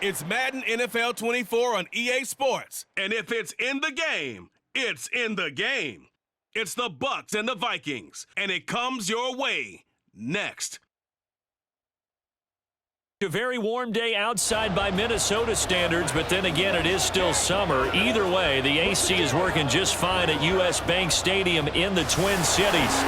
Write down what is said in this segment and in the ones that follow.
It's Madden NFL 24 on EA Sports. And if it's in the game, it's in the game. It's the Bucs and the Vikings, and it comes your way next. A very warm day outside by Minnesota standards, but then again, it is still summer. Either way, the AC is working just fine at US Bank Stadium in the Twin Cities.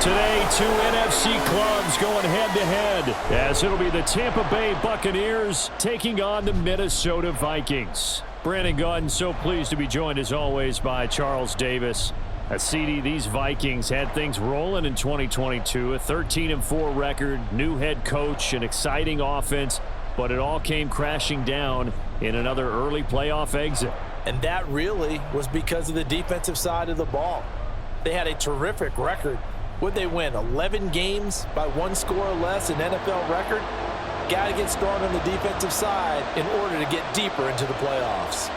Today, two NFC clubs going head-to-head, as it'll be the Tampa Bay Buccaneers taking on the Minnesota Vikings. Brandon Gautin, so pleased to be joined as always by Charles Davis. CD, these Vikings had things rolling in 2022, a 13-4 record, new head coach, an exciting offense, but it all came crashing down in another early playoff exit. And that really was because of the defensive side of the ball. They had a terrific record. Would they win 11 games by one score or less, an NFL record? Got to get strong on the defensive side in order to get deeper into the playoffs.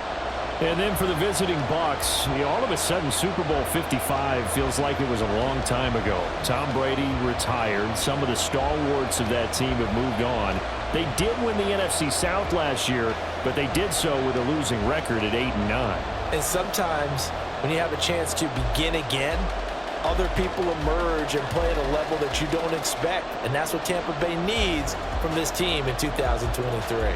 And then for the visiting Bucs, all of a sudden Super Bowl 55 feels like it was a long time ago. Tom Brady retired. Some of the stalwarts of that team have moved on. They did win the NFC South last year, but they did so with a losing record at 8-9. And sometimes when you have a chance to begin again, other people emerge and play at a level that you don't expect. And that's what Tampa Bay needs from this team in 2023.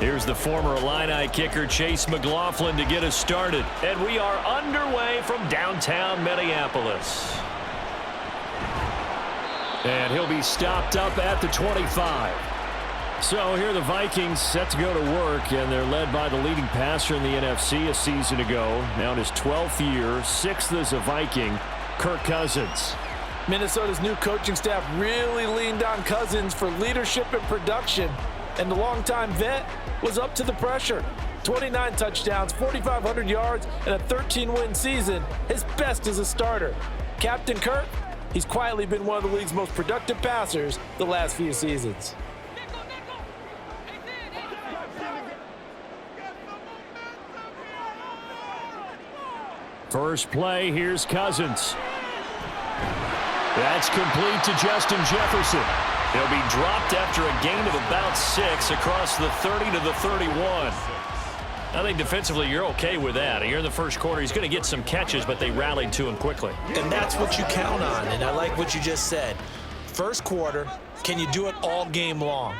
Here's the former Illini kicker Chase McLaughlin to get us started. And we are underway from downtown Minneapolis. And he'll be stopped up at the 25. So here are the Vikings set to go to work, and they're led by the leading passer in the NFC a season ago. Now in his 12th year, 6th as a Viking, Kirk Cousins. Minnesota's new coaching staff really leaned on Cousins for leadership and production. And the longtime vet was up to the pressure. 29 touchdowns, 4,500 yards, and a 13-win season, his best as a starter. Captain Kirk, he's quietly been one of the league's most productive passers the last few seasons. First play, here's Cousins. That's complete to Justin Jefferson. He'll be dropped after a gain of about 6 across the 30 to the 31. I think defensively you're okay with that. Here in the first quarter, he's going to get some catches, but they rallied to him quickly. And that's what you count on, and I like what you just said. First quarter, can you do it all game long?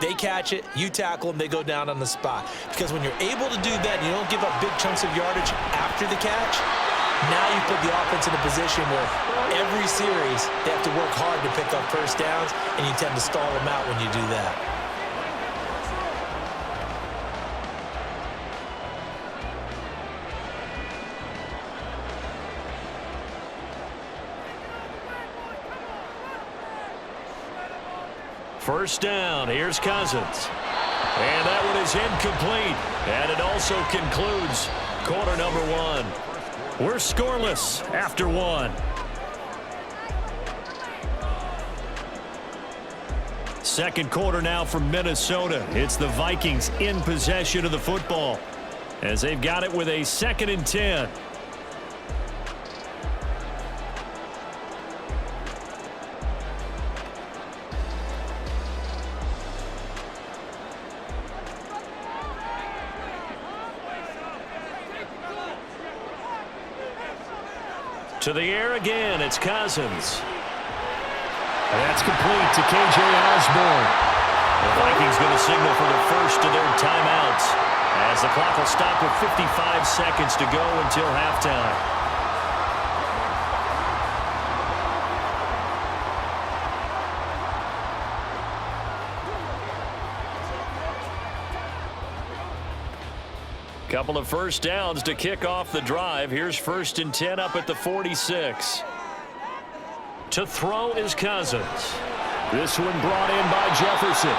They catch it, you tackle them, they go down on the spot. Because when you're able to do that and you don't give up big chunks of yardage after the catch, now you put the offense in a position where every series they have to work hard to pick up first downs, and you tend to stall them out when you do that. First down, here's Cousins. And that one is incomplete. And it also concludes quarter number 1. We're scoreless after 1. Second quarter now from Minnesota. It's the Vikings in possession of the football as they've got it with a 2nd and 10. To the air again, it's Cousins. And that's complete to K.J. Osborne. The Vikings going to signal for the first of their timeouts as the clock will stop with 55 seconds to go until halftime. Couple of first downs to kick off the drive. Here's 1st and 10 up at the 46. To throw is Cousins. This one brought in by Jefferson.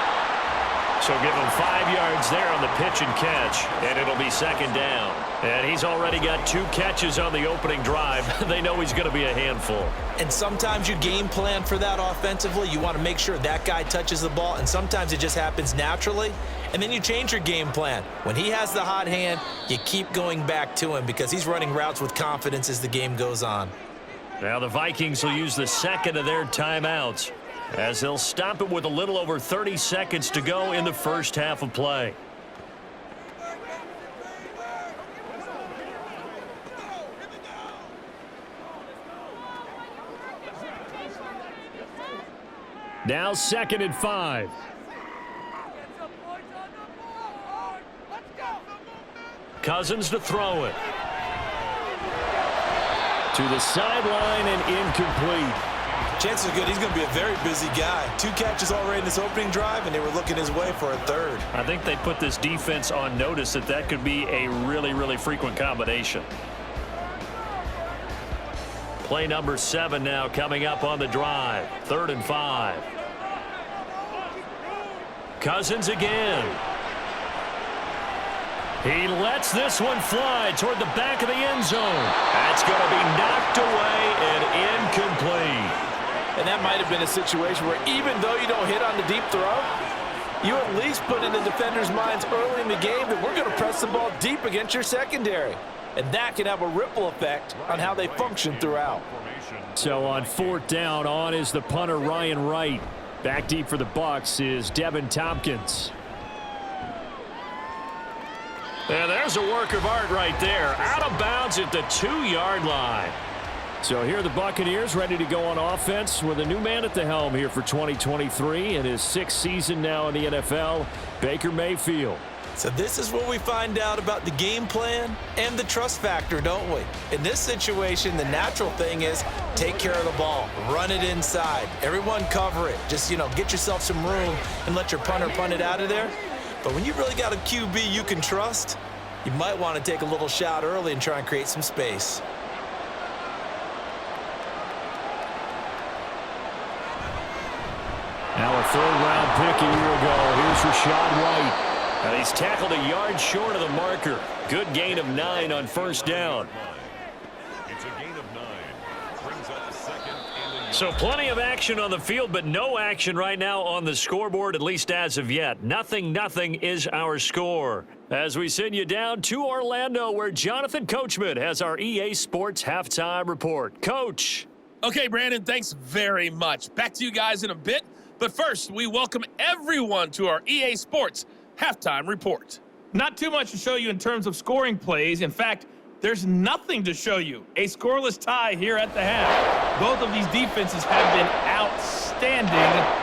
So give him 5 yards there on the pitch and catch, and it'll be second down. And he's already got 2 catches on the opening drive. They know he's going to be a handful. And sometimes you game plan for that offensively. You want to make sure that guy touches the ball, and sometimes it just happens naturally. And then you change your game plan. When he has the hot hand, you keep going back to him because he's running routes with confidence as the game goes on. Now the Vikings will use the second of their timeouts as they'll stop it with a little over 30 seconds to go in the first half of play. Now 2nd and 5. Cousins to throw it. To the sideline and incomplete. Chances are good he's going to be a very busy guy. 2 catches already in this opening drive, and they were looking his way for a third. I think they put this defense on notice that could be a really, really frequent combination. Play number 7 now coming up on the drive. 3rd and 5. Cousins again. He lets this one fly toward the back of the end zone. That's going to be knocked away and incomplete. And that might have been a situation where even though you don't hit on the deep throw, you at least put in the defender's minds early in the game that we're going to press the ball deep against your secondary. And that can have a ripple effect on how they function throughout. So on 4th down, on is the punter Ryan Wright. Back deep for the Bucs is Devin Tompkins. And there's a work of art right there. Out of bounds at the 2-yard line. So here are the Buccaneers ready to go on offense with a new man at the helm here for 2023 in his 6th season now in the NFL, Baker Mayfield. So this is where we find out about the game plan and the trust factor, don't we? In this situation, the natural thing is take care of the ball, run it inside, everyone cover it. Just, get yourself some room and let your punter punt it out of there. But when you really got a QB you can trust, you might want to take a little shot early and try and create some space. Now a 3rd-round pick a year ago. Here's Rashad White. And he's tackled a yard short of the marker. Good gain of 9 on 1st down. It's a gain of 9. Brings up 2nd and So plenty of action on the field, but no action right now on the scoreboard, at least as of yet. 0-0 is our score. As we send you down to Orlando, where Jonathan Coachman has our EA Sports halftime report. Coach. Okay, Brandon, thanks very much. Back to you guys in a bit. But first, we welcome everyone to our EA Sports halftime report. Not too much to show you in terms of scoring plays. In fact, there's nothing to show you. A scoreless tie here at the half. Both of these defenses have been outstanding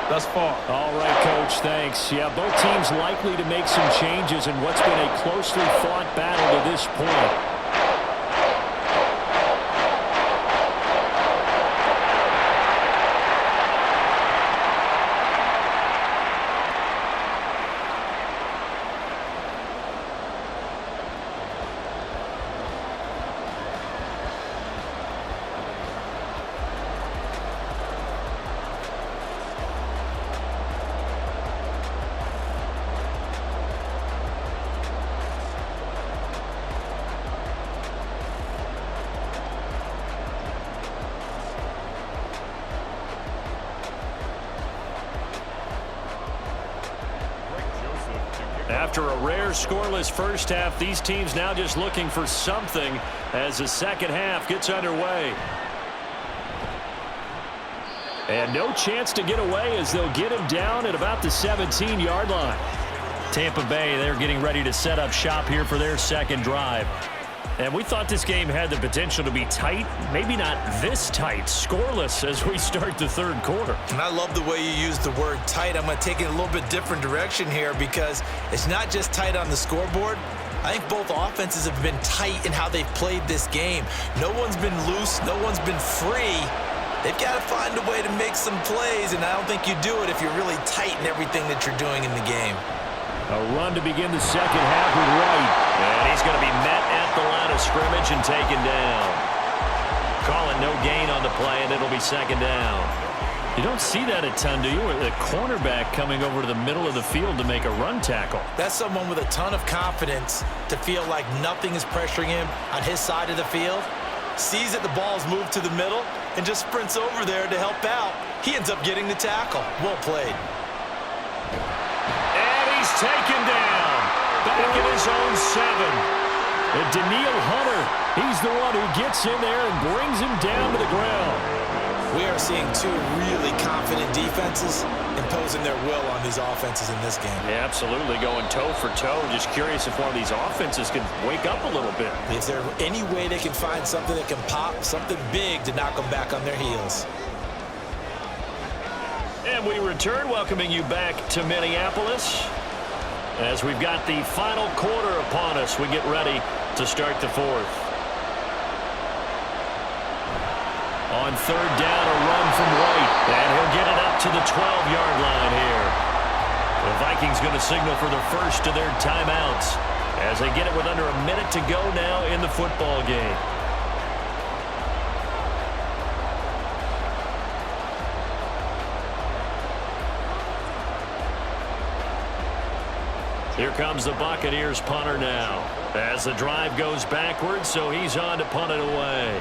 thus far. All right, Coach, thanks. Yeah, both teams likely to make some changes in what's been a closely fought battle to this point. After a rare scoreless first half, these teams now just looking for something as the second half gets underway. And no chance to get away as they'll get him down at about the 17-yard line. Tampa Bay, they're getting ready to set up shop here for their second drive. And we thought this game had the potential to be tight, maybe not this tight, scoreless as we start the 3rd quarter. And I love the way you use the word tight. I'm going to take it a little bit different direction here because it's not just tight on the scoreboard. I think both offenses have been tight in how they've played this game. No one's been loose. No one's been free. They've got to find a way to make some plays, and I don't think you do it if you're really tight in everything that you're doing in the game. A run to begin the second half with Wright. And he's going to be met at the line of scrimmage and taken down. Calling no gain on the play, and it'll be second down. You don't see that a ton, do you? With a cornerback coming over to the middle of the field to make a run tackle. That's someone with a ton of confidence to feel like nothing is pressuring him on his side of the field. Sees that the ball's moved to the middle and just sprints over there to help out. He ends up getting the tackle. Well played. And he's taken down. Back in his own 7. And Daniil Hunter, he's the one who gets in there and brings him down to the ground. We are seeing two really confident defenses imposing their will on these offenses in this game. Yeah, absolutely, going toe for toe. Just curious if one of these offenses can wake up a little bit. Is there any way they can find something that can pop, something big to knock them back on their heels? And we return, welcoming you back to Minneapolis. As we've got the final quarter upon us, we get ready to start the fourth. On third down, a run from White. And he'll get it up to the 12-yard line here. The Vikings going to signal for the first of their timeouts as they get it with under a minute to go now in the football game. Here comes the Buccaneers punter now. As the drive goes backwards, so he's on to punt it away.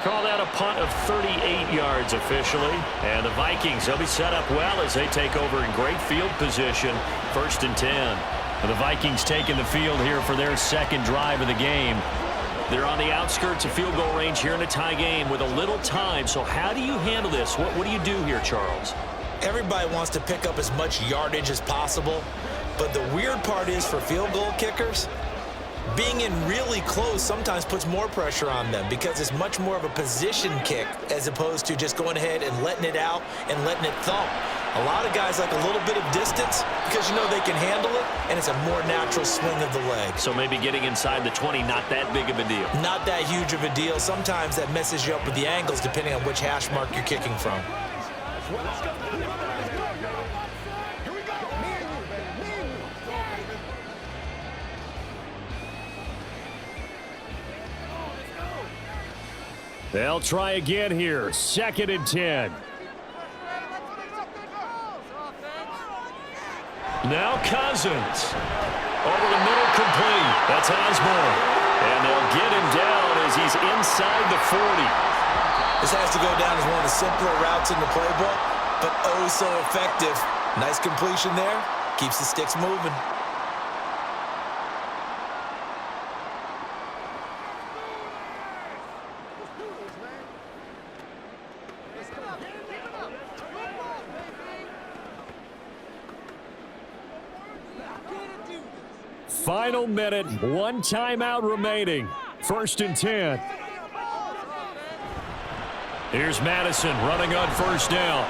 Call that a punt of 38 yards officially. And the Vikings, they'll be set up well as they take over in great field position. 1st and 10. And the Vikings taking the field here for their second drive of the game. They're on the outskirts of field goal range here in a tie game with a little time. So how do you handle this? What do you do here, Charles? Everybody wants to pick up as much yardage as possible. But the weird part is for field goal kickers, being in really close sometimes puts more pressure on them because it's much more of a position kick as opposed to just going ahead and letting it out and letting it thump. A lot of guys like a little bit of distance because you know they can handle it, and it's a more natural swing of the leg. So maybe getting inside the 20, not that big of a deal. Not that huge of a deal. Sometimes that messes you up with the angles depending on which hash mark you're kicking from. They'll try again here. 2nd and 10. Now Cousins. Over the middle, complete. That's Osborne. And they'll get him down as he's inside the 40. This has to go down as one of the simpler routes in the playbook, but oh so effective. Nice completion there. Keeps the sticks moving. Final minute, 1 timeout remaining. 1st and 10. Here's Madison running on 1st down.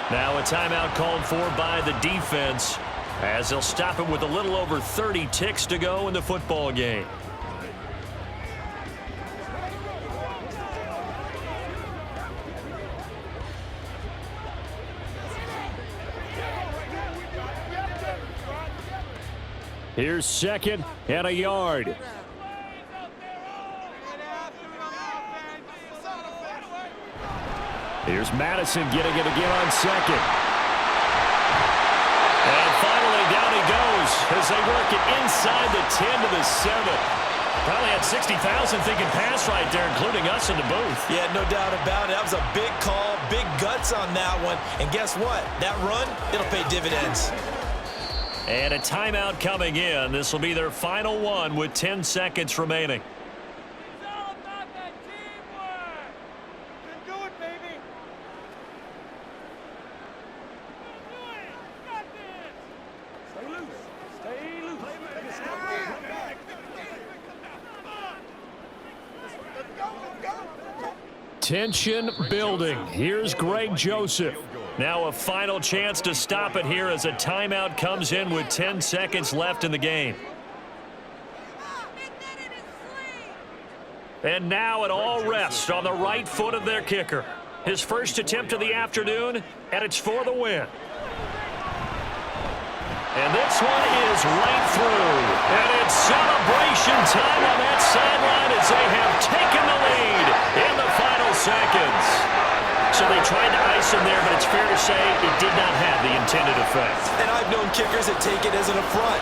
Now a timeout called for by the defense as they'll stop him with a little over 30 ticks to go in the football game. Here's 2nd and a yard. Here's Madison getting it again on 2nd. And finally down he goes as they work it inside the 10 to the 7. Probably had 60,000 thinking pass right there, including us in the booth. Yeah, no doubt about it. That was a big call, big guts on that one. And guess what? That run, it'll pay dividends. And a timeout coming in. This will be their final one with 10 seconds remaining. It's all about that teamwork. You can do it, baby. You can do it. You got this. Stay loose. Stay loose. Let's go. Tension building. Here's Greg Joseph. Now a final chance to stop it here as a timeout comes in with 10 seconds left in the game. And now it all rests on the right foot of their kicker. His first attempt of the afternoon, and it's for the win. And this one is right through. And it's celebration time on that sideline as they have taken the lead in the final seconds. So they tried to ice him there, but it's fair to say it did not have the intended effect. And I've known kickers that take it as an affront.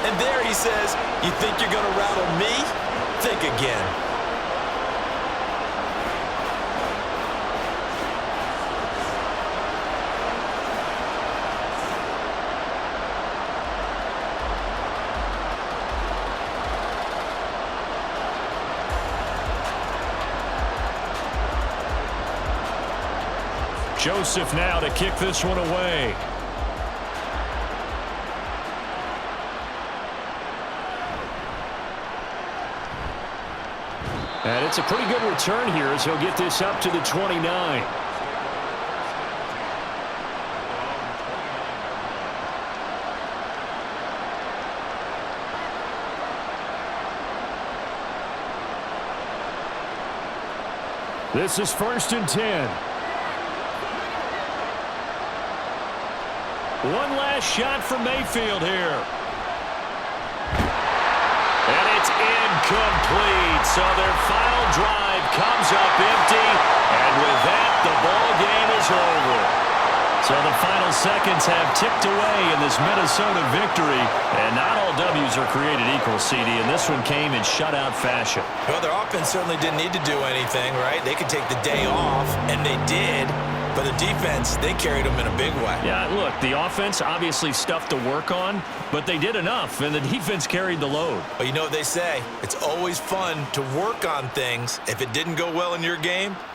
And there he says, you think you're going to rattle me? Think again. Joseph now to kick this one away. And it's a pretty good return here as he'll get this up to the 29. This is 1st and 10. One last shot for Mayfield here. And it's incomplete. So their final drive comes up empty. And with that, the ball game is over. So the final seconds have ticked away in this Minnesota victory. And not all W's are created equal, CD. And this one came in shutout fashion. Well, their offense certainly didn't need to do anything, right? They could take the day off, and they did. But the defense, they carried them in a big way. Yeah, look, the offense obviously stuff to work on, but they did enough, and the defense carried the load. But you know what they say, it's always fun to work on things. If it didn't go well in your game,